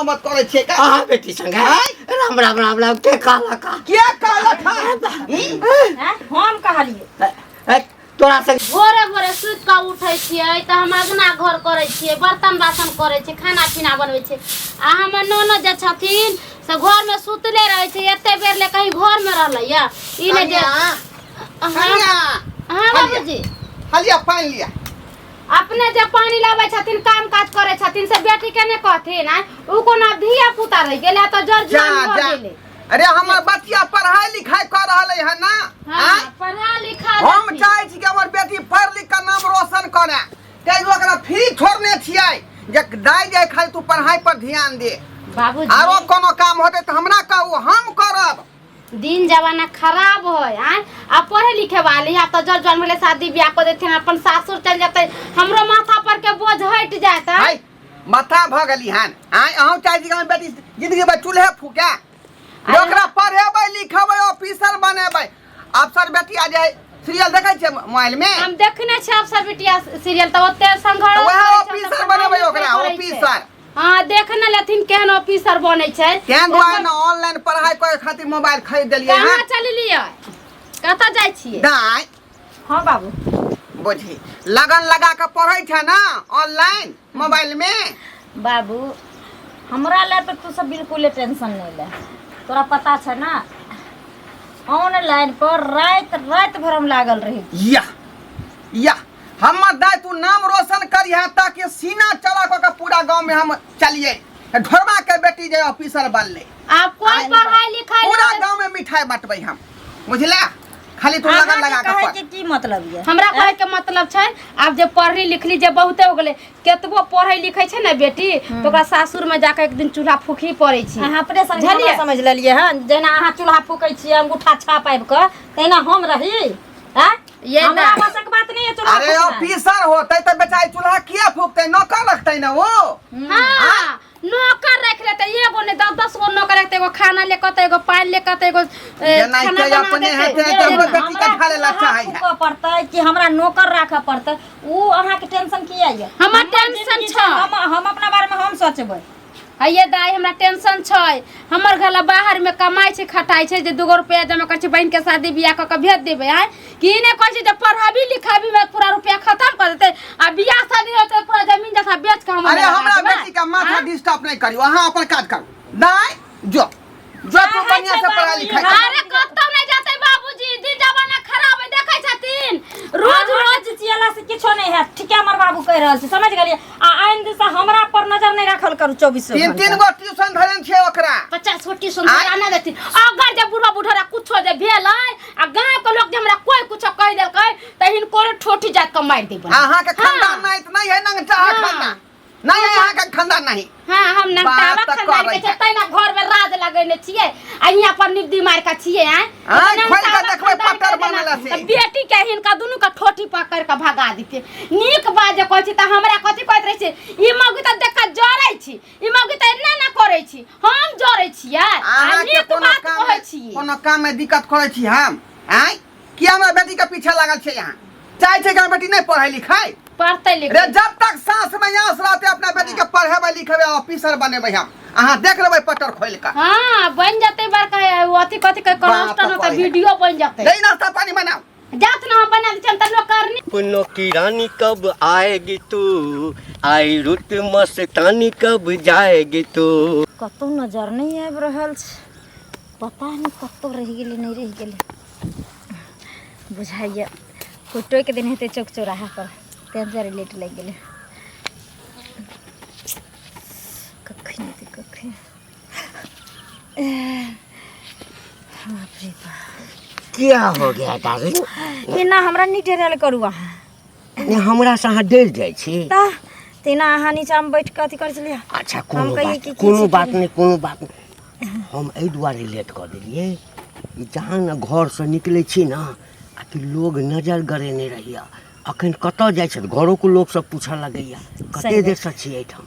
मत करे छे का हां बेटी संग राम राम राम राम के काला का हम कहलिए तोरा से भोरे भोरे सुत के उठै छियै त हम अगना घर करै छियै बर्तन बासन करै छियै खाना पीना बनबै छियै आ हमर ननद जे छथिन से घर में सुतले रहै छै एते बेर ले कहीं घर में रहलै या ई ने जे हां बाबूजी हलिया पानी लिया अपने जे पानी लाबै छथिन काम काज करै छथिन से बेटी के ने कहथिन उ कोना धिया पुता रह गेलै त जर जान हो गेलै अरे हमर बच्चा पढ़ाई लिखाई कर रहले है ना हां पढ़ा लिखा हम चाहे छी कि हमर बेटी पढ़ लिख के नाम रोशन करे तै ओकरा फ्री छोड़ने छियै जे दाई जाय खाली तू पढ़ाई पर ध्यान दे बाबूजी आरो कोनो काम होते त हमरा कहू हम करब दिन जमाना खराब होय आ पढ़े लिखे वाली या तो जर जन्म ले शादी ब्याह कर देथिन अपन सासुर चल जाते हमरो माथा पर के बोझ हट जाता माथा भ गेली हन अहू चाहे छी कि हमर बेटी जिंदगी में चूल्हे फूके ओकरा पढ़ेबै लिखेबै ऑफिसर बनेबै अफसर बेटी आ जाए सीरियल देखै छै मोबाइल में हम देखने छै अफसर बेटिया सीरियल त ओते संघर्ष ओहे ऑफिसर बनेबै ओकरा ऑफिसर हां देखने लेथिन केहन ऑफिसर बनै छै केहन दुआरे न ऑनलाइन पढ़ाई करे खातिर मोबाइल खरीद देलियै कहां चललियै कतऽ जाइ छियै दाई हां बाबू बुझी लगन लगा के पढ़ै छै ना ऑनलाइन मोबाइल में बाबू हमरा ले तो तू सब बिल्कुल टेंशन नहीं ले तोरा पता छै ना ऑनलाइन पर रात भर हम लागल रही या हमर दाई तू नाम रोशन करिहा ताकि सीना चला के पूरा गांव में हम चलिए ढोरमा के बेटी जे ऑफिसर बनले आप कोई पढ़ाई लिखाई पूरा गांव में मिठाई बांटबै हम बुझला खाली तू लगन लगा के कहे की मतलब ये हमरा कहे के मतलब छै आप जे पढ़ली लिखली जे बहुते हो गेले केतबो पढ़ै लिखै छै ना बेटी तो ओकरा सासुर में जाके एक दिन चूल्हा फूकी पड़ै छी अहाँ अपने समझ लेलिए हन जेना अहाँ चूल्हा फूकै छी अंगूठा छाप आबि के तेना हम रही हैं ये हमरा आवश्यक बात नहीं है चूल्हा अरे ऑफिसर होतै त बेचारी चूल्हा किया फूकतै नौकर रखतै ना वो हां नौकर रख लेते एगो ने 10 गो नौकर रखते एगो खाना लेके त एगो पानी लेके त एगो खाना अपने हाथे हमरो बेटी के खाले ला चाहै है पड़तै कि हमरा नौकर राखै पड़तै उ अहाँ के टेंशन किया ये हमर टेंशन छ हम अपना बारे में हम सोचबै ये दाई हमरा टेंशन छै हमर घरला बाहर में कमाई छै खटाई छै जे 2 रुपया जमा कर छै बहन के शादी बियाह क के भेज देबै कि ने कहै छै जे पढ़ाबी लिखाबी में पूरा रुपया खत्म कर देतै आ बियाह शादी होतै पूरा जमीन जथा बेच के हम अरे हमरा बेटी का माथा डिस्टर्ब नहीं करियो अहाँ अपन काज करू दाई जो तू बढ़िया से पढ़ा लिखा अरे कत्तो नहीं जाते बाबूजी दिन जमाना खराब है देखै छथिन रोज चियाला से किछो नहीं है ठीक है हमर बाबू कह रहल छै समझ गेलिए आ आइन दिन से हमरा पर नजर नहीं राखल करू 24 घंटा 3 गो ट्यूशन धरन छै ओकरा 50 छोटी सुंदर आना देथिन अगर जे बुढ़ा बुढ़रा कुछो जे भेलै आ गांव के लोग जे हमरा कोई कुछो कह देलकै त हिनको ठोठी जात के मार देबै अहाँ के खानदान नहीं है नंगटा खानदान नहीं है यहाँ का खानदान नहीं हां हम नंगटावा खानदान के छै तैना घर में राज लगैले छियै आ यहाँ पर निब्दी मार के छियै खोल के देखबै पत्थर बनला से बेटी के हिनका दुनू के ठोठी पकड़ के भगा दिते नीक बात जे कहै छी त हमरा कथि कहैत रहै छै ई मौगी त देख के जरै छी ई मौगी त एना ना करै छी हम जरै छियै आ नीक बात कहै छी कोनो काम में दिक्कत करै छी हम किया हमरा बेटी के पीछे लागल छै यहाँ चाहे छै कि बेटी नहीं पढ़ाई लिखाई पढ़ते लिखे जब तक सांस में आस रहते अपना बेटी के पढ़ेबै लिखेबै ऑफिसर बनेबै हम अहाँ देख लेबै पटर खोल के हां बन जाते बड़का अथी कथि के कॉन्स्टेंट त वीडियो बन जाते नहीं नाश्ता पानी बनाओ जात ना हम बना दे त नौकरनी पुनो की रानी कब आएगी तू आई रुत मस्तानी कब जाएगी तू कतो नजर नहीं आब रहल छै पता नहीं कतो रह गेलै नहीं रह गेलै बुझाइए फोटो के दिन हेते चौक चौराहा पर तेजर लेट लग गेले कखन बाप रे बाप क्या हो गया डार्लिंग एना हमरा नहीं डरल करू अहाँ हमरा से अहाँ डर जाइ छी त तेना अहाँ नीचा में बैठ के अथी कर चलिए अच्छा कोनो बात नहीं हम एहि दुआरे लेट कर देलिए जहाँ न घर से निकले छी ना आ कि लोग नजर गड़ेने रहिया अखन कतऽ जाइ छै घरों के लोग सब पूछऽ लगैया कते देर से छी एठाम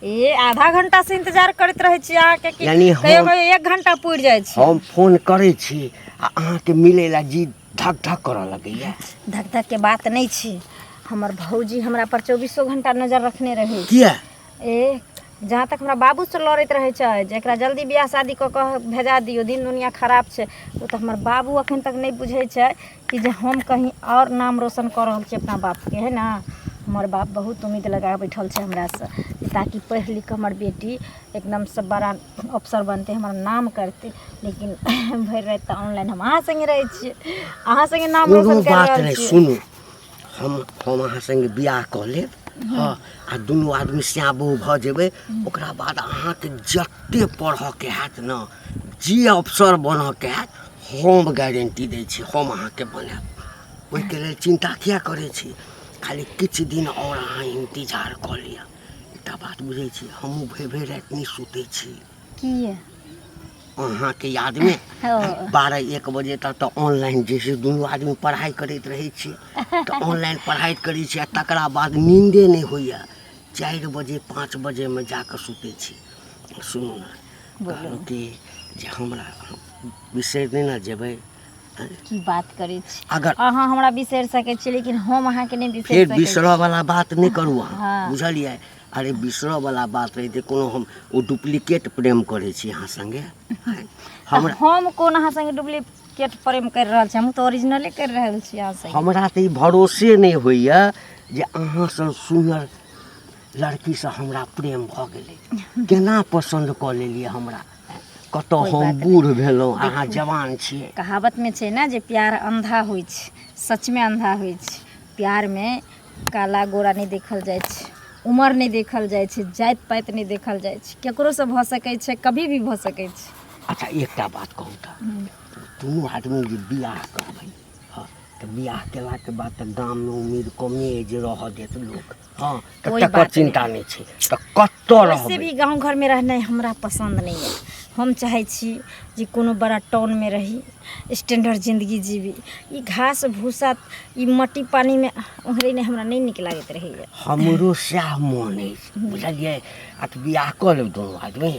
ए आधा घंटा से इंतजार करत रहे छी अहाँ के यानी कहियो 1 घंटा पूर जाय छी हम फोन करे छी आ अहाँ के मिले ला जी धक धक करऽ लगैया धक धक के बात नहीं छी हमर भौजी हमरा पर 24 घंटा नजर रखने रहे किया ए जहाँ तक हमरा बाबू से लड़ैत रहे छै जेकरा जल्दी बियाह शादी कऽ के भेजा दियो, दिन दुनिया खराब छै, वो तो हमर बाबू अखन तक नहीं बुझे छै कि जे हम कहीं और नाम रोशन कर रहल छी अपना बाप के, है ना। हमर बाप बहुत उम्मीद लगा बैठल छै हमरा से, ताकि पढ़ लिख हमर बेटी एकदम से बड़ा अफसर बनते, हमर नाम करते, लेकिन भरि रात तऽ ऑनलाइन हम अहाँ संगे रहै छियै, अहाँ संगे नाम रोशन कर बात रहल नहीं छियै। सुनू, हम अहाँ संगे बियाह कऽ लेब, हाँ, आ दुनू आदमी सिया बहु भऽ जेबै, ओकरा बाद अहाँके जते पढ़ऽके हैत न, जे अफसर बनऽके हैत, हम गारंटी दै छी हम अहाँके बनाएब। ओहिके लेल चिंता किया करै छी, खाली किछु दिन और अहाँ इंतजार कऽ लिअ। एकटा बात बुझै छी, हमहूँ भरि राति नहि सुतै छी। किए अहाँके यादमे 12-1 बजे तक तऽ ऑनलाइन जे छै दुनू आदमी पढ़ाइ करैत रहै छियै, तऽ ऑनलाइन पढ़ाइ करै छियै, तकरा बाद नींदे नहि होइए, 4 बजे 5 बजेमे जाकऽ सुतै छी। सुनू ने, कहलहुँ कि जे हमरा बिसरि नहि ने जेबै। की बात करै छी, अगर अहाँ हमरा बिसरि सकै छी, लेकिन हम अहाँके नहीं बिसरि फेर सकै छी। बिसरऽवला बात नहि करू अहाँ, हाँ। बुझलियै। अरे बिसरऽवला बात रहितै कोनो, हम ओ डुप्लीकेट प्रेम करै छी अहाँ संगे। हमरा हम कोन अहाँ संगे डुप्लीकेट प्रेम कर रहल छी, हम तऽ ओरिजिनले कर रहल छी अहाँ संगे। हमरा तऽ ई भरोसे नहि होइए जे अहाँसँ सुन्दर लड़कीसँ हमरा प्रेम भऽ गेलै। केना पसन्द कऽ लेलियै हमरा, कतऽ हम बूढ़ भेलहुँ, अहाँ जवान छियै। कहावत में छै ना जे प्यार अंधा होइ छै, सच में अंधा होइ छै। प्यार में काला गोरा नहीं देखल जाइ छै, उम्र नहीं देखल जाइ छै, जाति पाति नहीं देखल जाइ छै, केकरो से भऽ सकै छै, कभी भी भऽ सकै छै। अच्छा एकटा बात कहू तऽ, दुनू आदमी जे बियाह करबै, हाँ, तऽ बियाह केलाके बाद तऽ गाममे उम्मीद कमे जे रहऽ देत लोक, हाँ, तऽ कोई तकर बात चिंता नहीं छै। तऽ कतऽ वैसे रहबै? भी गांव घर में रहना हमरा पसंद नहीं है। हम चाहे छी जे कोनो बड़ा टाउन में रही, स्टैंडर्ड जिंदगी जीवी। ई घास भूसा ई मट्टी पानी में ओहरे ने हमरा नहीं नीक लागैत रहैए। हमरो सएह मोन अछि, बुझलियै। आ तऽ बियाह कऽ लेब दुनू आदमी,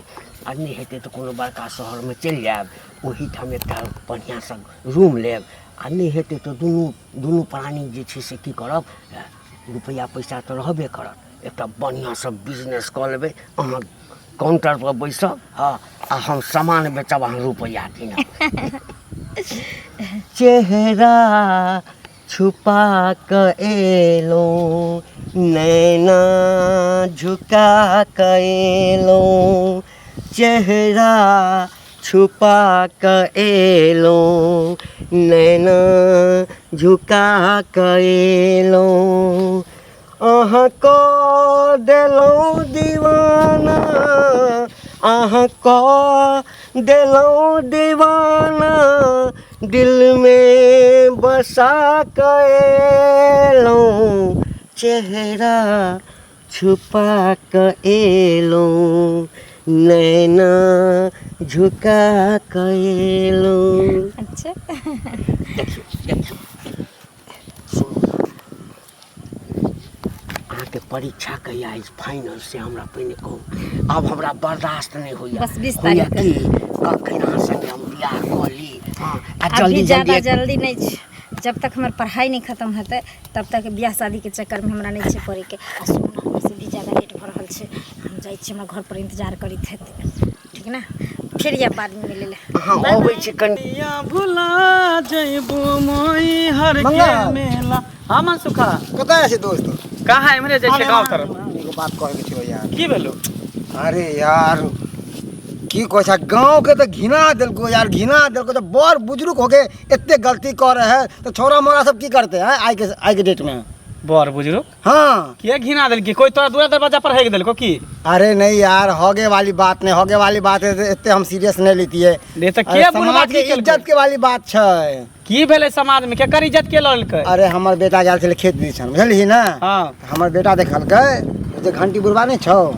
आ नहि हेतै तऽ कोनो बड़का शहरमे चलि जायब, ओहीठाम एकटा बढ़िआँ सन रूम लेब, आ नहि हेतै तऽ दुनू प्राणी जे छै से की करब, रुपैआ पैसा तऽ रहबे करत, एकटा बढ़िआँ सन बिजनेस कऽ लेबै। अहाँ काउंटर पर बैसब, हाँ, आ हम सामान बेचब, अहाँ रुपैआ कीनब। चेहरा छुपा कर एलौं, नैना झुका कर एलौं, चेहरा छुपा कर एलौं, नैना झुका कर एलौं, अहाँ कऽ देलौं दीवाना, अहाँ कऽ देलौं दीवाना, दिल में बसा कर एलौं, चेहरा छुपा कर एलौं, नैना झुका कर एलौं। अच्छा देखियौ, अहाँके परीक्षा कहिया अछि फाइनल से हमरा पहिने कहू। आब हमरा बर्दाश्त नहीं होइए। बस 20 तारीख की कखन अहाँ संगे हम बियाह कऽ ली, हाँ, आ अभी ज़्यादा जल्दी जल्दी नहीं छै। जब तक हमार पढ़ाई नहीं खत्म हेतै तब तक बियाह शादी के चक्कर में हमरा नहीं छै पड़े के। आ सुन ना, वैसे भी ज़्यादा लेट भऽ रहल छै, हम जाइ छी, हमरा घर पर इंतजार करैत हेतै, ठीक ना। फिर ये बाद में मिले ले। अहाँ अबै छी कनि। भुला जइबू मोई हर मंगा। के मेला। हाँ मन सुखा, कतऽ छै दोस्त? कहाँ इमरे जाइ छै गाँव तरफ? एगो बात कहके छौ यार। की भेलो? अरे यार की कहै छै, गाँव के तो घिना दिलको यार, घिना दिलको। तो बड़ बुजुर्ग हो गए, एते गलती कर रहे हैं, तो छोरा मोरा सब की करते हैं आज के डेट में? बड़ बुजुर्ग हाँ। किया घिना दिल की? कोई तोरा दूरा दरवाजा पर हेग दिलको की? अरे नहीं यार, होगे वाली बात नहीं, होगे वाली बात है, इतने हम सीरियस नहीं लेती है। दे तो अरे के बुढ़वा समाज के की केलको? इज्जत के वाली बात छै। की भेले समाज में? केकर इज्जत के ललकै? अरे हमर बेटा गेल छले खेत दिसन, बुझलिही ना। हाँ। हमर बेटा देखलकै जे घंटी बुढ़वा नहीं छौ,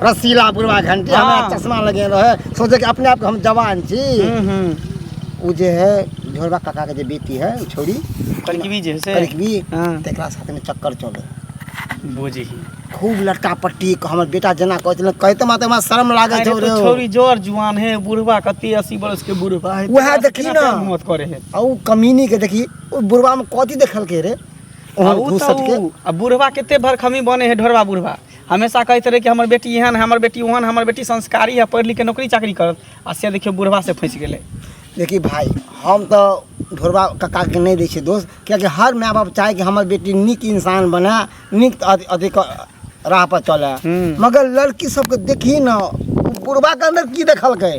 रसीला बुढ़वा घंटी, हाँ। हमें चश्मा लगे रहे, सोचे कि अपने आप के हम जवान छी। उ जे है ढोलबा काका के जे बेटी है, उ छोड़ी कनकवी जे से करिकवी, हाँ। तेकरा साथ में चक्कर चले, बुझी खूब लटका पट्टी। हमर बेटा जना कहते माते हमरा शर्म लागे अरे छौ रे। तो छोरी जोर जुआन है, बुढ़वा कते 80 बरस के बुढ़वा है, वह तेकरा से देखी केना ना। प्रेम मत करे है। आ उ कमीनी के देखी, उ बुढ़वा में कथी देखलकै रे, आ ओहन उ घूसट तो के। उ- आ बुढ़वा केते भरखमी बने है ढोरवा बुढ़वा। हमेशा कहते रहे कि हमर बेटी एहन है, हमर बेटी ओहन, हमर बेटी संस्कारी है, पढ़ लिख के नौकरी चाकरी करत, आ से देखियो बुढ़वा से फंस गेलै। देखिए भाई, हम तो ढोरबा कक्का के नहीं दै छियै दोस्त, कियाकि हर माय बाप चाहे कि हमर बेटी नीक इंसान बने, नीक अधिक राह पर चले, मगर लड़की सबके देखी न बुढ़वा के अंदर की देखलकै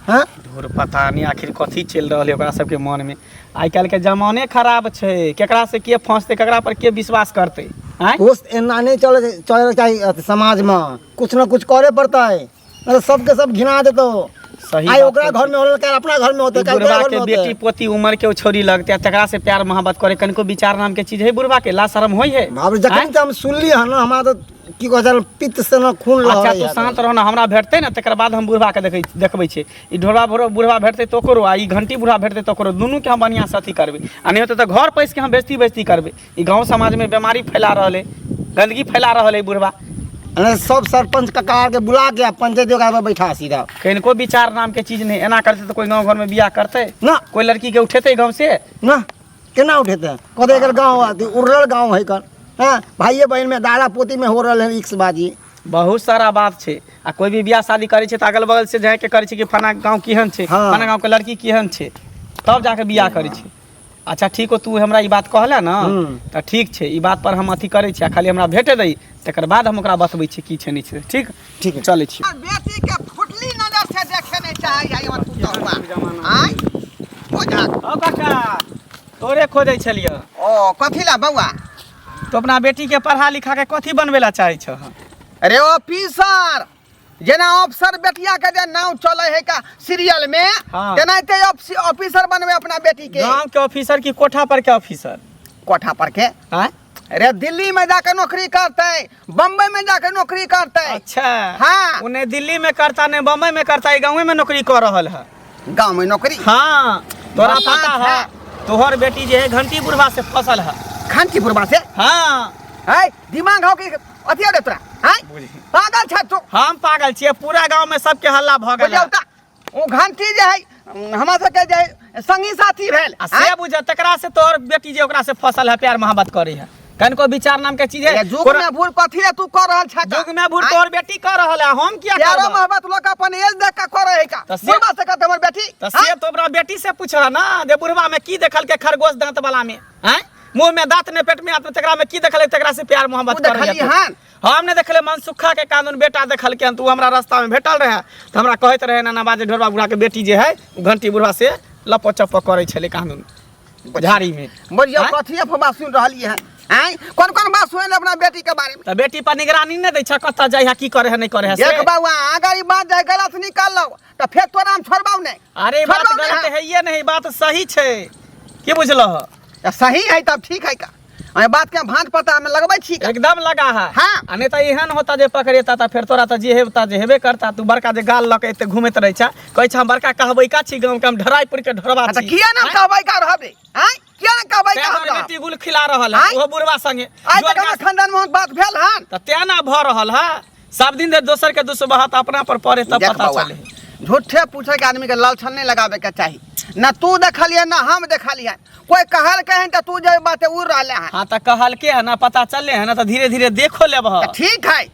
हैं। धुर पता नहीं आखिर कथी चल रहा है ओकरा सबके मन में। आइ काल्हि के जमाने खराब छै, केकरा से के फंसते, केकरा पर के विश्वास करते। दोस्त एना नहीं चले चाहिए समाज में, कुछ न कुछ करे पड़ता है, मतलब सबके सब घिना देतो। सही आई ओकरा घर में होल, काल अपना घर में होते, काल बुढ़वा घर के में बेटी होते। पोती उम्र के छोरी लगते, तकरा से प्यार मोहब्बत करे, कनको विचार नाम के चीज है बुढ़वा के, ला शर्म होई है। बाप रे, जखन से हम सुनली है ना, हमरा तो की कह चल पित्त से न खून लहर। अच्छा तू शांत रहो ना, हमरा भेटते ना तकर बाद हम बुढ़वा के देखबै छै। ई ढोलवा बुढ़वा भेटते तो ओकरो, आ ई घंटी बुढ़वा भेटते तो ओकरो, दुनू के हम बढ़िया से अथी करबै। आ नहीं होते तो घर पैस के हम बेइज्जती करबै। ई गांव समाज में बीमारी फैला रहल है, गंदगी फैला रहल है बुढ़वा। सब सरपंच कक्का के बुला के पंचायत में बैठा सीधा। कनको विचार नाम के चीज नहीं, एना करते तो कोई गांव घर में बियाह करते ना, कोई लड़की के उठेते गांव से ना, केना उठेते, कदे एकर गांव उड़ल गांव है कर। हां, भाइये बहन में, दादा पोती में हो रहल है इक्स बाजी। बहुत सारा बात छै। आ कोई भी बियाह शादी करे छै त अगल बगल से जाए के करे छै कि फना गांव केहन छै, हाँ। फना गांव के लड़की केहन छै, तब जाके बियाह करे छै। अच्छा ठीक हो, तू हमरा ई बात कहले ना त ठीक छै, ई बात पर हम अथी करे छी, खाली हमरा भेटे दई, तकर बाद हम ओकरा बतबै छी की छै नहीं छै। ठीक ठीक है, चलै छी। बेटी के फुटली नजर से देखे नहीं चाहिए हमर पुतहुआ। आय बुझा ओ काका तोरे खोजै छलियै। ओ कथी ला बउआ? तो अपना बेटी के पढ़ा लिखा के कथी बनबै ला चाहै छ? अरे ऑफिसर, जेना अफसर बेटिया के जे नाम चले है का सीरियल में, हाँ। तेनाहिते ऑफिसर बनवे अपना बेटी के। गांव के ऑफिसर की कोठा पर के ऑफिसर? कोठा पर के। हैं? अरे दिल्ली में जाकर नौकरी करते, बम्बई में जाकर नौकरी करते। अच्छा हाँ। उन्हें दिल्ली में करता ने बम्बई में करता, गाँव में नौकरी कर रहल है। गाँव में नौकरी? हाँ, तोरा बात पता है है। तोहर बेटी जे है घंटी बुढ़वा से फसल है। घंटी बुढ़वा से? हाँ है दिमाग हो के अथी रे तोरा? हैं? पागल छ तू? हम पागल छियै, पूरा गांव में सबके हल्ला भ गेल है। ओ घंटी जे है हमरा सबके जे है संगी साथी भेल। आ से बुझ तकरा से तोहर बेटी जे ओकरा से फसल है, प्यार मोहब्बत करे है, कनको विचार नाम के चीज है। जुग में भूल कथी रे तू कर रहल छ? जुग में भूल तोहर बेटी कर रहल है, हम क्या प्यारो करब? मोहब्बत लोग अपन एज देख के करे है का? तो से- बुढ़वा से कहते हमर बेटी। तो से तो अपना बेटी से पूछला ना, जे बुढ़वा में की देखल के खरगोश दांत वाला में, हैं? मुंह में दांत ने पेट में हाथ में, तकरा में की देखल, तकरा से प्यार मोहब्बत तू कर देखली हन? हम ने देखले मनसुखा के कानून बेटा देखल के, तू हमरा रास्ता में भेटल रहे तो हमरा कहत रहे ना बाजे ढोरबा बुढ़ा के बेटी जे है घंटी बुढ़वा से लपो चप्पो करे छले कानून झाड़ी में। बोलियो हैं? कथी बात सुन रहली है? हैं? कौन कौन बात सुन अपना बेटी के बारे में? तो बेटी पर निगरानी नहीं दै छ, कत जाय है, की करे है, नहीं करे है से? देख बाबा, अगर ई बात जाय गलत निकाल लो तो फिर तोरा हम छोड़बाऊ नहीं। अरे बात छोड़बाऊ नहीं, गलत है ये नहीं, बात सही छे, की बुझलह? या सही है तब ठीक है का? अरे बात के भांज पता में लगबै छी का? एकदम लगा है। हाँ। आ नहीं तो एहन होता जे पकड़ेता तो फिर तोरा तो जे हेबता जे हेबे करता। तू बड़का जे गाल लके एते घूमत रहे छ, कहै छ हम बड़का कहबै का छी, गांव के हम ढराईपुर के ढोरबा अच्छा छी। किया ना हैं? कहबै का रहबे? हैं? किया ना कहबै ते का हमर हमरा? बेटी गुल खिला रहल है, हैं? वो बुढ़वा संगे आज जोड़ तक हमरा गाछ- खानदान में बात भेल हन? त तेना भ रहल है। सब दिन दे दोसर के दुश्मन अपना पर पड़े तब देख पता बौआ, चले। झूठे पूछे के आदमी के लालछन नहीं लगावे के चाहिए। ना तू देखलिए ना हम देखलिए, कोई कहल कहे तो तू जे बात उड़ रहले है। हाँ तो कहल के है ना, पता चले है ना, तो धीरे धीरे देखो लेब। तो ठीक है,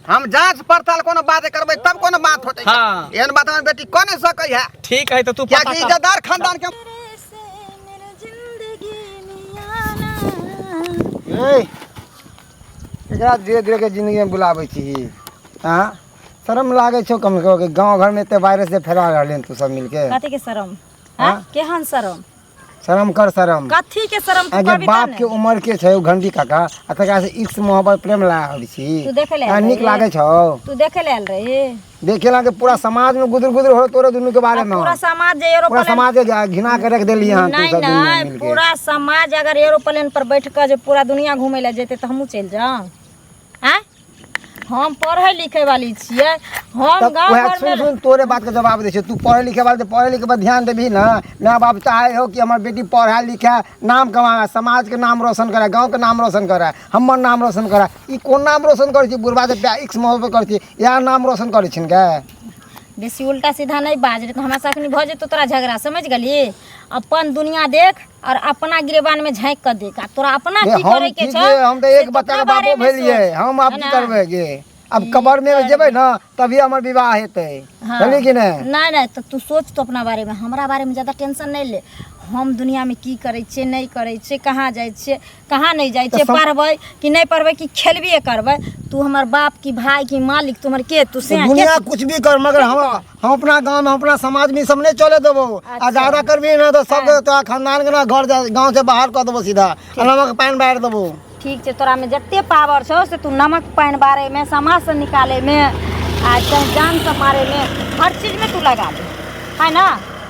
हम जांच पड़ताल कोनो बात करबै तब कोनो बात होते। हाँ। एहन बात हमर बेटी कह नहीं सकै है, ठीक है तो तू क्या पता कि कर। इज्जतदार खानदान के। एकरा धीरे धीरे के जिंदगी में बुलाबै छी। हाँ, शर्म लागे छो कम से कम, गाँव घर में इतने वायरस से फैला रहले तू सब मिलके। कथी के शरम? हाँ? हाँ? केहन शरम? शर्म कर शर्म। कथी के शरम? तू आगे करबी बाप तब के ने। उम्र के छै घंटी काका, आ तकरा से इश्क मोहब्बत प्रेम लागल छी। तू देखे ले आ, नीक रही? लागे छौ? तू देखे ले आयल रही? देखे ला के पूरा समाज में गुदर गुदर हो तोरे दुनू के बारे में। पूरा समाज जे पूरा एरोप्लेन समाज के घिना के रख देली हन तू नहीं सब दुनिया नहीं, मिलके। पूरा समाज अगर एरोप्लेन पर बैठ कर जो पूरा दुनिया घूमे ला जेते तो हमहू चल जाऊं। हैं? हम पढ़े लिखे वाली छियै, हम तब गांव वह घर सुन में सुन तोरे बात का जवाब दे छै। तू पढ़े लिखे वाले, पढ़े लिखे पर ध्यान देबी ना। माँ बाप चाहे हो कि हमार बेटी पढ़े लिखे, नाम कमाए, समाज के नाम रोशन करे, गांव के नाम रोशन करे, हमर नाम रोशन करे। ई कोन नाम रोशन करे छी? बुढ़वा से प्यार इक्स मोहब्बत करे छी, या नाम रोशन करे छिन के? बेसी उल्टा सीधा नहीं बाज रे, तो हमरा साथ नहीं भजे तो तोरा झगड़ा, समझ गली? अपन दुनिया देख और अपना गिरेबान में झांक कर देख, आ तोरा अपना की हम करे के ठीक छ? है, हम तो से एक तो बच्चा के अपना बारे बापो में भेलिए, सोच, हम आप है की ना? करबे गे? अब कबर में जेबै ना तभी हमर विवाह हेतै हाँ। बुझली कि नहीं नहीं नहीं तो तू सोच तो अपना बारे में, हमरा बारे में ज़्यादा टेंशन नहीं ले। हम दुनिया में की करै छियै नहीं करै छियै, कहाँ जाइ छियै कहाँ नहीं जाइ छियै, पढ़बै कि नहीं पढ़बै कि खेलबे करबै। तू हमर बाप की भाई की मालिक तुम्हारे के तू से दुनिया कुछ भी कर मगर हम अपना गांव में अपना समाज में सब नहीं चले देबो। आ ज्यादा करबी ना तो सब तोरा खानदान के ना घर गांव से बाहर कर देबो सीधा, नमक पानी बार देबो। ठीक है, तोरा में जते पावर छो से तू नमक पानी बारे में, समाज से निकाले में, आ चाहे जान से मारे में, हर चीज में तू लगा दे, है ना।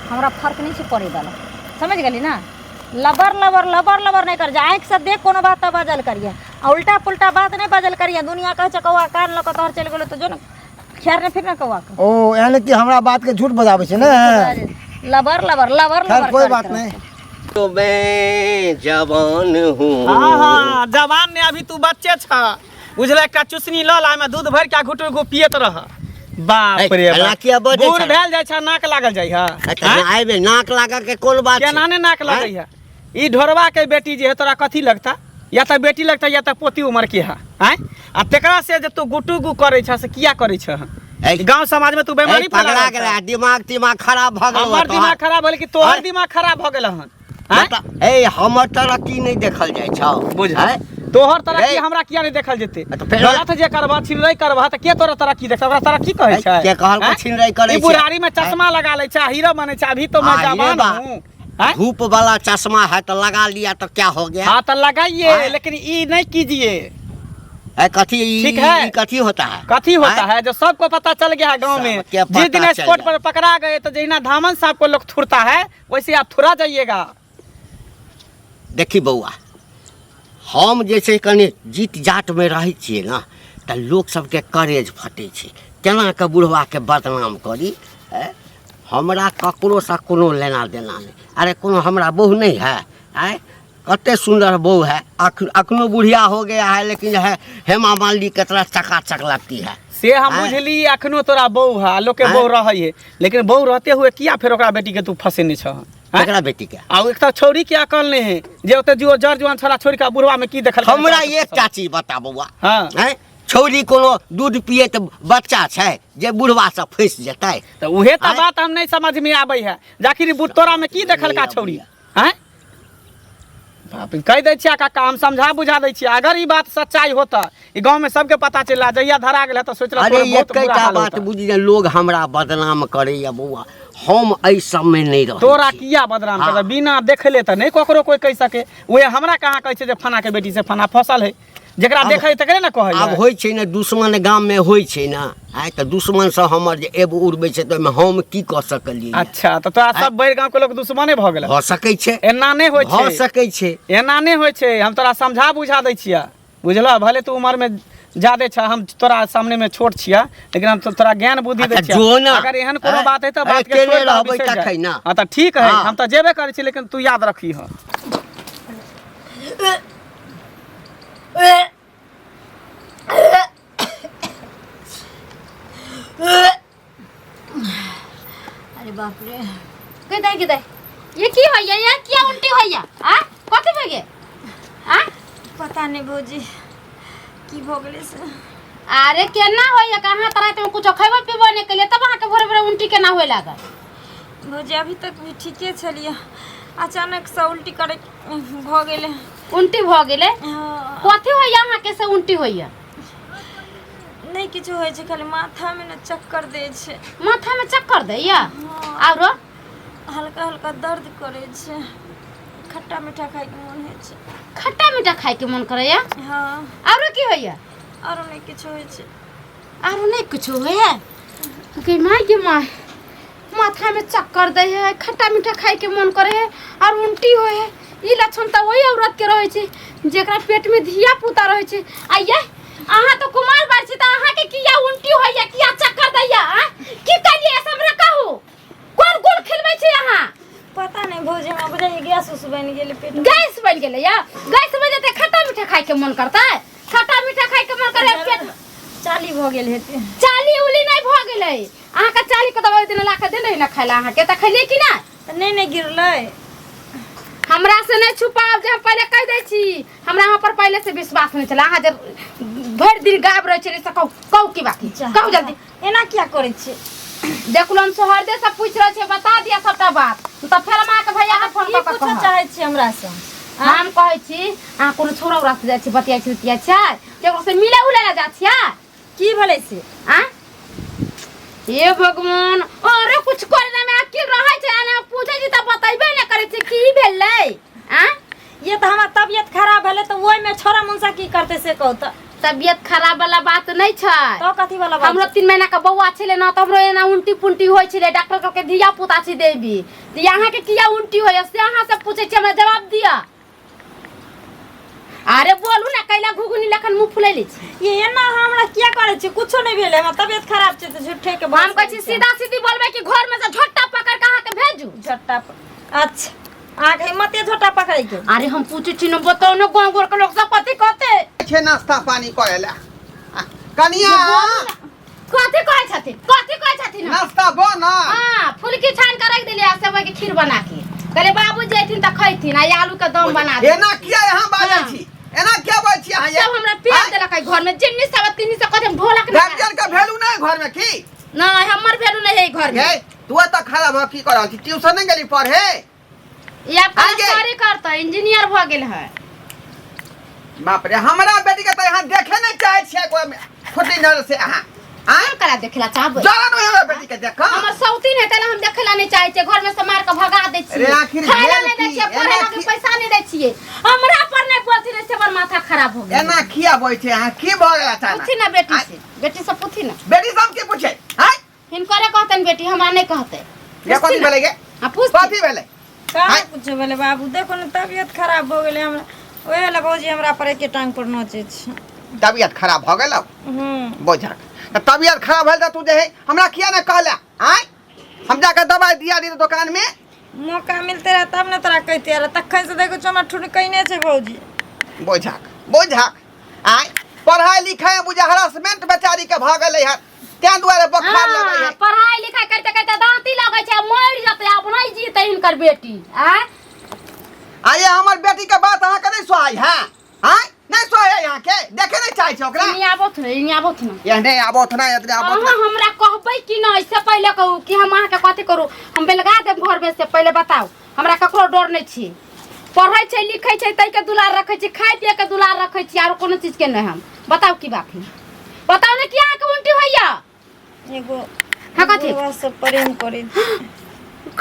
हमरा फर्क नहीं से पड़े वाला, समझ गली ना। लबर लबर लबर लबर नहीं कर जा, आँख से देख कोनो बात तो बजल करिए, उल्टा पुल्टा बात नहीं बजल करिए। दुनिया कहे छ कौआ कान लक तोहर चल गेलो तो जो न खैर ने फिर न कौआ के। ओ यानी कि हमरा बात के झूठ बजाबै छै ने। लबर लबर लबर खैर लबर कोई बात नहीं। तो मैं जवान हूँ। हाँ जवान ने अभी तू बच्चे छ बुझल का चुसनी ल ला में दूध भर के घुटुर गो पियत रह। बाप रे बाप, बूढ़ भेल जाइ छ नाक लागल जाइ है। आइबे नाक लागा के कोन बात केना ने नाक लगै है। ई ढोरवा के बेटी जे है तोरा कथी लगता, या तो बेटी लगता या तो पोती उम्र के है। आ तेकरा से जे तू गुटू गु करे छ से किया करे छ। गांव समाज में तू बीमारी पकड़ा गेला, दिमाग खराब भ गेल। हमर दिमाग खराब भेल कि तोहर दिमाग खराब भ गेल हन। ए हमर तरक्की नहीं देखल जाइ छ बुझ तोहर तरक्की हमरा किया नहीं देखल जेते। गलत जे करबा छिनराई करबा त के तोरा तरक्की देख, ओकरा तरक्की कहै छै। के कहल को छिनराई करे छै। ई बुढ़ारी में चश्मा लगा ले छै, हीरो बने छै। अभी तो मैं जवान हूं। धूप वाला चश्मा है तो लगा लिया तो क्या हो गया। हाँ तो लगाइए, लेकिन ई नहीं कीजिए। कथी ठीक है, कथी होता है, कथी होता है जो सबको पता चल गया है गांव में। जिस दिन स्पॉट पर पकड़ा गए तो जहिना धामन साहब को लोग थुरता है वैसे आप थुरा जाइएगा। देखी बउआ, हम जैसे कनी जीत जाट में रहे छिए ना तो लोग सबके करेज फटे छै। केना के बुढ़वा के बदनाम करी। हमरा ककरो से कोनो लेना देना नहीं। अरे कोनो हमरा बहू नहीं है, कते सुंदर बहू है, अखनो बुढ़िया हो गया है लेकिन है हेमा मालिनी के तरह चकाचक लगती है। से हम बुझली अखनो तोरा बहू है, लोग के बहू रही है, लेकिन बहू रहते हुए किया फिर ओकरा बेटी के तू फसेने छ। एकरा बेटी के आ एक तो छोरी के अकल नहीं है जे ओते जो जर जवान छोरा छोरी का बुढ़वा में की देखल। हमरा एकटा चीज बता बउआ, हां छोरी कोनो दूध पिए त बच्चा छै जे बुढ़वा से फंस जेतै। तो उहे त बात हम नहीं समझ में आबै है। जाकिर तोरा में की देखल का छोरी हैं। बाप रे कह दै छिया काका, हम समझा बुझा दै छिया। अगर ई बात सच्चाई होता ई गांव में सबके पता चला, जहिया धरा गेल त सोचला अरे एकटा बात बुझी जे लोग हमरा बदनाम करे या बउआ, हम ऐ सब में नहीं रह। तोरा किया बदनाम कर, बिना देखले त नहीं ककरो कोई कह सके। ओए हमरा कहाँ कहै छै जे फना के बेटी से फना फसल है, जेकरा देखै तकरे न कहै। अब होय छै ने दुश्मन गांव में होय छै ना, आइ त दुश्मन से हमर जे एब उड़बै छै त हम की क सकलियै। अच्छा तो तोरा सब बैर गांव के लोग दुश्मने भ गेल। भ सकै छै, एना नहीं होय छै, भ सकै छै, एना नहीं होय छै। हम तोरा समझा बुझा दै छिया, बुझला। भले तू उम्र में ज्यादा छ, हम तोरा सामने में छोट छिया, लेकिन हम तोरा ज्ञान बुद्धि दै छिया। अगर एहन कोनो बात है त बात के छोड़ रहबै तखै ना। हां त ठीक है, हम त जेबे करै छी, लेकिन तू याद रखी ह। अरे बाप रे, किदे ये की होइया, ये क्या उल्टी होइया। आ कथि भ गे। आ पता नहीं भौजी की भ गेले से। अरे केना होइया, कहां तरह तुम कुछ खैबो पीबो नहीं केलिए तब अहाँ के भोरे भोरे उल्टी केना होय लागल। भौजी अभी तक भी ठीके छलिए, अचानक से उल्टी करे भ गेले। उल्टी भ गेले कथि होइया अहाँ के से उल्टी होइया। नहीं किछु होय छै, खाली माथा में न चक्कर दे छै। माथा में चक्कर दैया आरो हल्का हल्का दर्द करे छै। खट्टा मीठा खाए के मन है छै। खट्टा मीठा खाए के मन करैया। हां आरो की होइया। आरो नहीं किछु होय छै। आरो नहीं कुछ होइया के माय के माय, माथा में चक्कर दे है, खट्टा मीठा खाए के मन करे है और उल्टी होय है। ई लक्षण त वही औरत के रहे छै जेकरा पेट में धिया पुता रहे छै। आइए अहाँ तो कुमार बार छी त अहाँ के किया उल्टी होइया, किया चक्कर दैया। की करिए हमरा कहू, कोन गुण खिलबै छी अहाँ। पता नहीं भौजी, हमरा बुझाइए गैस उस बन गेले पेट में। गैस बन गेले या, गैस बन जते खट्टा मीठा खाए के मन करता है। खट्टा मीठा खाए के मन करे पेट चाली भ गेल हेते। चाली उली नहीं भ गेले। अहाँ के चाली के दवाई दिन ला के देने ना खाइला, अहाँ के त खइले कि ना। नहीं गिरले। हमरा से नहीं छुपाव, जे हम पहले कह दै छी। हमरा अहाँ पर पहले से विश्वास नहीं चला। अहाँ जे भर दिन गायब रहे छे से कहू की बाकी कहू जल्दी एना क्या करे छे देखलन सोहरदे से पूछ रहे छे बता दिया सबटा बात तो फेर मां के भैया के फोन की कर पूछो चाहे छे हमरा से हम कहै छी आ कोनो छोरा उरा से जाय छी बतिया छी छै केकरो से मिले उले ला जा छिया की भले से आ हे भगवान अरे कुछ करने में अकिल रहै छै आने पूछे छी त बतैबे न करे छी की भेलै आ ये तो हमार तबियत खराब भेले तो ओइ में छोरा मुंसा की करते से कहू तो तबियत खराब वाला बात नहीं छै तो कथी वाला बात हमरो 3 महीना का बौआ छले न त हमरो एना उल्टी पुल्टी होय छले डॉक्टर कहके दिया पुता छी देबी त यहां के किया उल्टी होय से यहां से पूछे छी हमरा जवाब दिया अरे बोलू ना कैला घुगुनी लखन मुंह फुलैले छी ये एना हमरा क्या करे छे कुछो नहीं भेले हमरा तबियत खराब छे तो झूठे के हम कहै छी सीधा सीधी बोलबे कि घर में से झोटा पकड़ के अहाँ के भेजू झट्टा अच्छा आगे मते झोटा पकड़े के अरे हम पूछे छी न बताओ न गांव घर के लोग सब पति कहते छे नाश्ता पानी करेला कनिया कथि कहै छथिन नाश्ता बना हां फुलकी छान के रख देलिए सेवई के खीर बना के कहले बाबू जैथिन त खैथिन आ आलू के दम बना दे एना किया यहां बाजै छी एना क्या बाजै छी यहां सब हमरा पेट देलक घर में जिन्नी सब तिन्नी से कहते ढोलक ना गार्जियन का वैल्यू नहीं घर में की नहीं हमर वैल्यू नहीं है घर में तू त खराब हो की कर रहल छी ट्यूशन नहीं गेली पढ़े या सरकारी करता इंजीनियर भ गेल है बाप रे हमरा बेटी के त यहां देखे नहीं चाहे छै कोई छोटी नजर से यहां आन करा देखला चाहबे जरा नहीं हमरा बेटी के देखा हमर सौतीन है तले हम देखला नहीं चाहे छै घर में से मार के भगा दे छी अरे आखिर खाना भेल नहीं दे की? छी पढ़े एना के की? पैसा नहीं दे छी हमरा पर नहीं बोलती रे से माथा खराब हो गया एना किया बोय छै यहां की भ गेल अचानक पूछी ना बेटी से पूछी ना बेटी सब के पूछे हैं हिनकरे कहतन बेटी हमरा नहीं कहते ये कथि भेले गे हां पूछ कथि भेले का कुछ भेले बाबू देखो न तबियत खराब हो गेले हमरा ओए लगो जी हमरा पर एके टांग पर नोचे छ तबियत खराब भ गेल बोझा तबियत खराब भेल त तू जे है हमरा किया न कहला आय हम जाके दवाई दिया दी दुकान में मौका मिलते रहा तब न तोरा कहते रहा तखन से देखो चमा ठुन कइने छे भौजी बोझा आय पढ़ाई लिखाई बुझा हरासमेंट बेचारी के भ गेलै है त्या दुआरे बुखार लगै है पढ़ाई लिखाई करते करते दांती लगै छै मर जते अब नहीं जीते हिनकर बेटी आय आये हमर बेटी के बात अहाँ के नहीं सोहाई है आय नहीं सोहाई यहाँ के देखे नहीं चाहे छै ओकरा इनी आबोत न ये नहीं आबोत ना इतने आबोत अहाँ हमरा कहबै कि नहीं इससे पहले कहू कि हम अहाँ के कथि करू हम बेलगा देब घर में से पहले बताओ हमरा ककरो डर नहीं छी पढ़ै छै लिखै छै तै के दुलार रखै छी खाइ पिए के दुलार रखै छी आरो कोनो चीज के नहीं हम बताओ की बात है बताओ ने कि अहाँ के उल्टी होइया एगो हाँ कथी बुढ़वा से प्रेम करे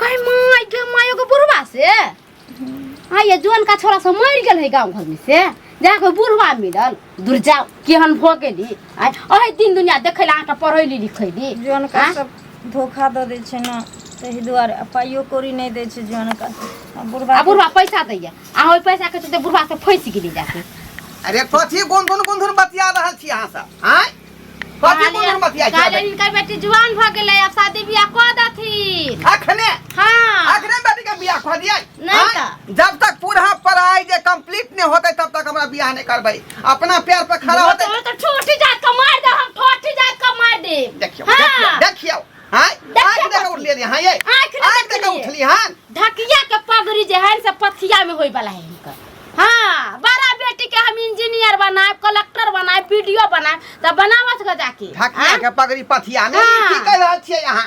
कहीं माय एगो बुढ़वा से हाँ ये जोन का छोरा सब मर गेल है गांव घर में से जाके बुढ़वा मिलल दूर जाओ केहन भ गेली आय ओहे दिन दुनिया देखै ला अहाँ के पढ़ैली लिखैली जोन का सब धोखा द दे छै न तही दुआरे पाइयो कौड़ी नहीं दे छै जोन का बुढ़वा पैसा दैया आ ओइ पैसा के चलते बुढ़वा से फंस गेली जाके अरे कथी गुनधुन बतिया रहल छी अहाँ सब आय कथी गुनधुन बतिया छी काले इनकर बेटी जवान भ गेलै अब शादी बियाह क दथिन अखने हां अखने बेटी के बियाह कर दिया नहीं त जब तक पूरा पढ़ाई जे कंप्लीट नहीं होते तब तक हमरा बियाह नहीं करबै अपना पैर पे खड़ा होते तो छोटी जात का मार दे हम छोटी जात का मार दे देखियो हां आंख देखो उठ लिए हां ये आंख देखो उठली हां ढकिया के पगड़ी जे है से पथिया में होई वाला है इनकर हां बड़ा बेटी के हम इंजीनियर बनाए कलेक्टर बनाए पीडीओ बनाए तब बनावत ग जाके ढकिया के पगड़ी पथिया में की कह रहल छियै यहां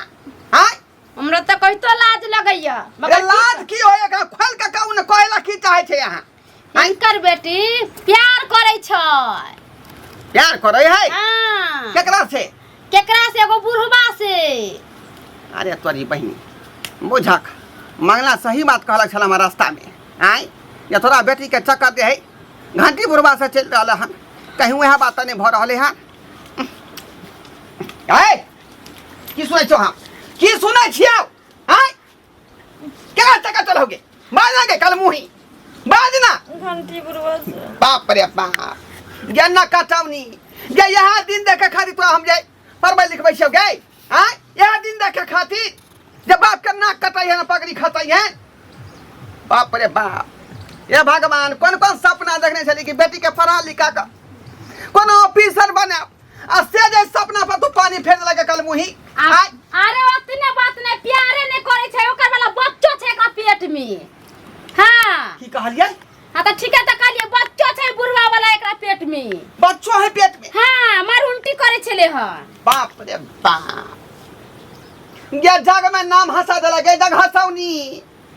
हां हमरा त कहितो लाज लगैया मगर लाज की होएगा खोल के कहू न कहला की चाहे छै यहां इनकर बेटी प्यार करे छै प्यार करे है हां केकरा से एगो बुढ़वा से अरे तोरी बहिनी बुझक मंगला सही बात कहलक छल हमरा रास्ता में आय या तोरा बेटी के चक्कर दे है घंटी बुढ़वा से चल रहा हन कहीं वह बात नहीं भ रहा है आय की सुनै छौ हम की सुनै छियौ आय केकरा चक्कर चलोगे बाजना के कल मुही बाजना घंटी बुढ़वा से बाप रे बाप ज्ञान कटौनी जे यहाँ दिन देखे खातिर तोरा हम जाए पढ़बै लिखबै छियौ गे आय यहाँ दिन देखे खातिर जब बाप के नाक कटाई है ना पगड़ी खटाई है बाप रे बाप ये भगवान कौन कौन सपना देखने चली कि बेटी के पढ़ा लिखा कर कौन ऑफिसर बने आ से जे सपना पर तू पानी फेर लगे कल मुही अरे ओतने बात नहीं प्यारे नहीं करे छै ओकर वाला बच्चो छै एकरा पेट में हां की कहलियै हां त ठीक है त कहलिए बच्चो छै बुढ़वा वाला एकरा पेट में बच्चो है पेट में हां बाप गे जग में नाम हंसा देला गे जग हंसौनी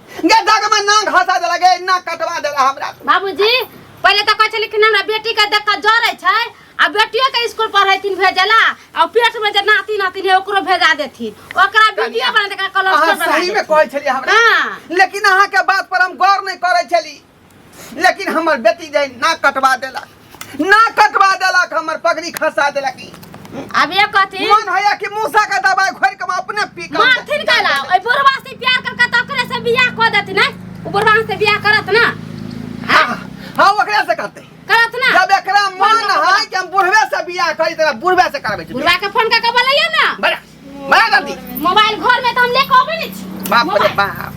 गे जग में नाम हंसा देला गे ना कटवा देला हमरा बाबूजी पहले तो कहै छली कि हमरा बेटी के देख के जरै छै आ बेटियो के स्कूल पढ़ैतिन भेजला आ पेट में जे नाती नातिन है ओकरो भेजा देथिन ओकरा वीडियो बना दे के अहाँ कलस्टर सही में कहै छली हमरा लेकिन अहाँ के बात पर हम गौर नहीं करै छली लेकिन हमर बेटी जे ना कटवा देलक हमर पगड़ी खसा देलक अब ये कहती मन होया कि मूसा का दवाई खोर के अपने पी के मारथिन काला ओइ बुढ़वा से प्यार करके त ओकरे से बियाह क देती ना ओ बुढ़वा से बियाह करत ना हां ओकरे से करते करत ना जब एकरा मन है कि हम बुढ़वे से बियाह करी त बुढ़वे से करबै बुढ़वा के फोन करके बोलैया ना बड़ा जल्दी मोबाइल घर में त हम लेके आबै नै छी बाप रे बाप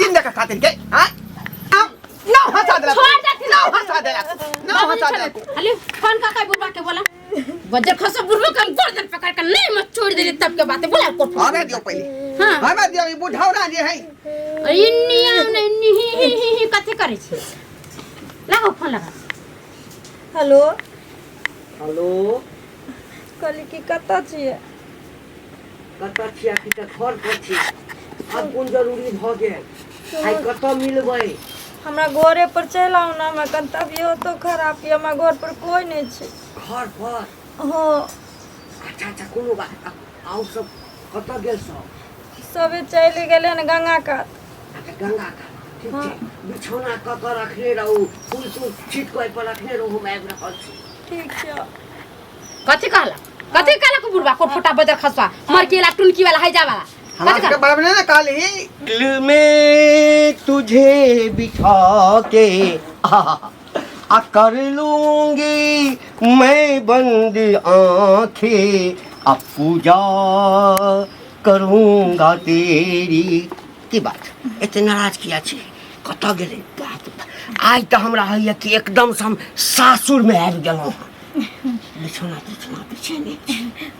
दिन देखा खातिर के ना हंसा देला छोड़ देती ना हंसा देला अली फोन करके बुढ़वा के बोला बजर खस बुढ़वा के हम गर्दन पकड़ के नहीं मत छोड़ देली तब के बात बोला को हमें दियो पहले हां हमें दियो ई बुढ़ौना जे है इन्निया नहीं कथि करै छै लगाओ फोन लगा हेलो हेलो कहली कि कतऽ छियै कतऽ छियै कि तऽ घर पर छी अब कोन जरूरी भऽ गेल आइ कतऽ मिलबै हमरा घरे पर चलि आउ ना हमरा कन तबियतो खराब यऽ हमरा घर पर कोई नहीं छै घर पर हाँ अच्छा कोनो बात आउ सब कतऽ गेल सबे चलि गेलै ने गंगा कात अच्छा गंगा का ठीक छै बिछौना कऽ रखने रहू फूल तूल छीट कऽ पर रखने रहू हम आबि रहल छी ठीक छै कथि कहला को बुढ़वा को फटा बजर खसवा मर केला टुनकी वाला हैजा वाला हमारे के बारे में ना काली दिल में तुझे बिठा के आ कर लूंगी मैं बंद आंखें अब पूजा करूंगा तेरी की बात एते नाराज किया छे कतऽ गेलै आज तऽ हमरा होइए कि एकदम से हम सासुर में आबि गेलहुँ बिछौना बिछेने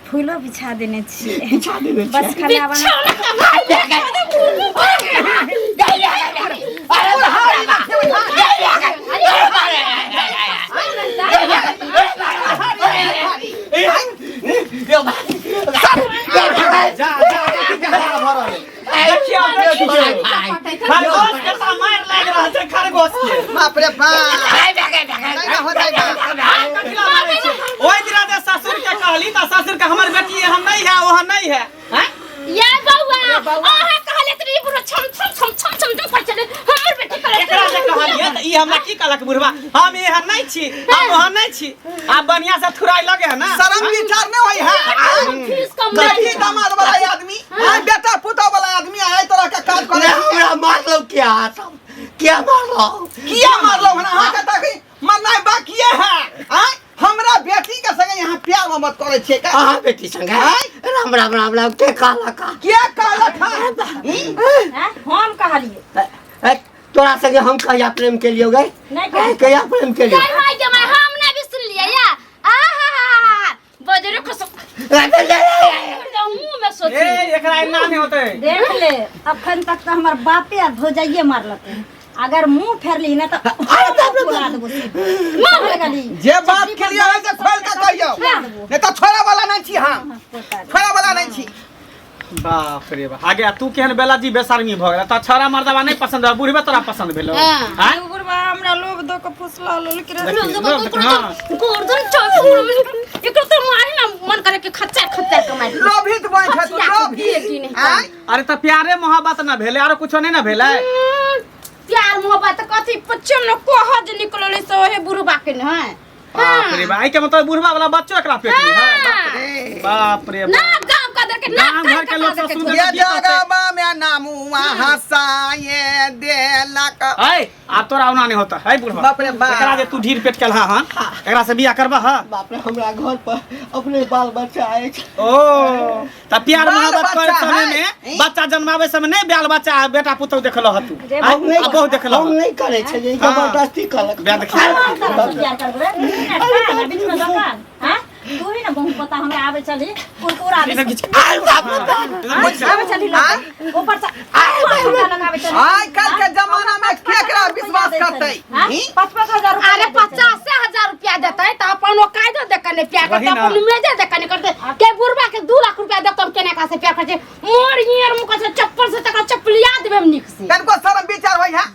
फूलो बिछा देने छियै बिछा देने बस खाली बाप रे बाप ओइ दिना दे ससुर के कहली त ससुर के हमर बेटी एहन नहीं है ओहन नहीं है हैं या बौआ आहा कहले तरी बुढ़ा छम जो पर चले हमर बेटी करे एकरा जे कहलिए त ई हमरा की कहलक बुढ़वा हम एहन नहीं छी हम ओहन नहीं छी आ बढ़िया से थुराई लगे है ना शर्म विचार न होई है फीस कम बेटी दामाद वाला आदमी बेटा पुता वाला आदमी आए तरह के काज करे हमरा मारलो क्या सब क्या मारलो हना हां के तक मरना बाकी है हमरा बेटी के संगे यहाँ प्यार मोहब्बत करे छे का आहा बेटी संग राम राम राम राम के कहला का क्या कहला था हम कहलिए तोरा संगे हम कहिया प्रेम के लिए गए नहीं कहिया प्रेम के लिए जय माय जमाय हम ना भी सुन लिया या आहा बजरे खस मुंह में सोची एकरा इना नहीं होते देख ले अखन तक तो हमार बापे और भौजाइये मारलक अगर मुंह फेर ली ना तो बुला देबो मार गली जे बात के लिए है से खोल के कहियो नहीं तो छोरा वाला नहीं छी हम छोरा वाला नहीं छी बाप रे बाप आगे तू केहन बेला जी बेशर्मी भ गेला त छोरा मर्दवा नहीं पसंद है बुढ़बे तोरा पसंद भेलो हां बुढ़वा हमरा लोग दो के फुसला लेकिन गोर्धन चौक एकरो तो मारी ना मन करे कि खच्चा कमाई लोभित बन छ तू लोभी अरे त प्यारे मोहब्बत ना भेले आरो कुछो नहीं ना भेले प्यार मोहब्बत कथी पच्चम न कोहज निकलले सो हे बुढ़बा के न है बाप रे भाई के मतलब बुढ़वा वाला बच्चो एकरा पेट में है बाप रे ना गांव का दर के ना गांव घर के लोग सब सुन ये जगह में नामू हसाए देलक है अब तोरा ओना नहीं होता है बुढ़वा बाप रे बाप एकरा जे तू ढीर पेट केलहा हां एकरा से बियाह करबा हां बाप रे हमरा घर पर अपने बाल बच्चा आए छै ओ त प्यार बाल मोहब्बत करे बच्चा समय है। में बच्चा जन्मावे समय नहीं बाल बच्चा बेटा पुतौ देखलो हतू हम नहीं अब बहुत देखलो हम नहीं करे छै जे जबरदस्ती कहलक ब्याह देखिए प्यार करबे बीच में दुकान हां तू ही ना बहुत पता हमरा आवे चली कुरकुरा दे इधर खींच आवे चली लोग ऊपर से लगावे चली आज कल के जमाना में केकरा विश्वास करते 55,000 रुपया अरे 50,000 रुपया देते तो अपन वो कायदो देखने प्यार करते वही ना। अपन मेजे देखने करते के बुरबा के 2 लाख रुपया देतो केने का से प्यार करते मोर हियर मुका से चप्पल से तक चप्पलिया देबे निक से तनको शर्म विचार होई है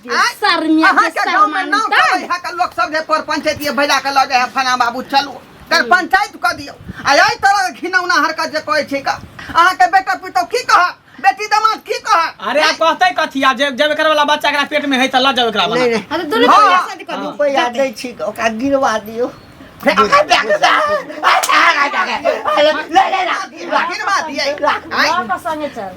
शर्मिया अहाँ के गांव में नाम करे है के लोग सब जे पर पंचायत ये भैला के लगे है फना बाबू चलू कर पंचायत क दियो आ एई तरह घिनौना हरकत जे कहै छै का अहाँ के बेटा पुतौ की कह बेटी दामाद की कह अरे आप कहते कथिया जब एकर वाला बच्चा एकरा पेट में है त ल जाओ एकरा वाला नहीं नहीं अरे दुनु हाँ। पैसा शादी कर दो रुपया दै छी ओकरा गिरवा दियो लेकिन बात ये का संगे चल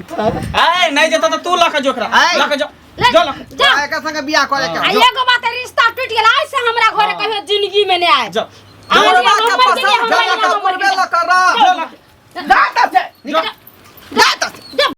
ए नहीं जेता त तू ल के जो एकरा ल के जो जो ल के। जा एका संगे बियाह करे आ के एगो बात है, रिश्ता टूट गेला ऐसे हमरा घरे कहियो जिंदगी में नहीं आए जो जोर बात के पसंद जला का पूर्वे ल कर जो ल के। जा त से जा त से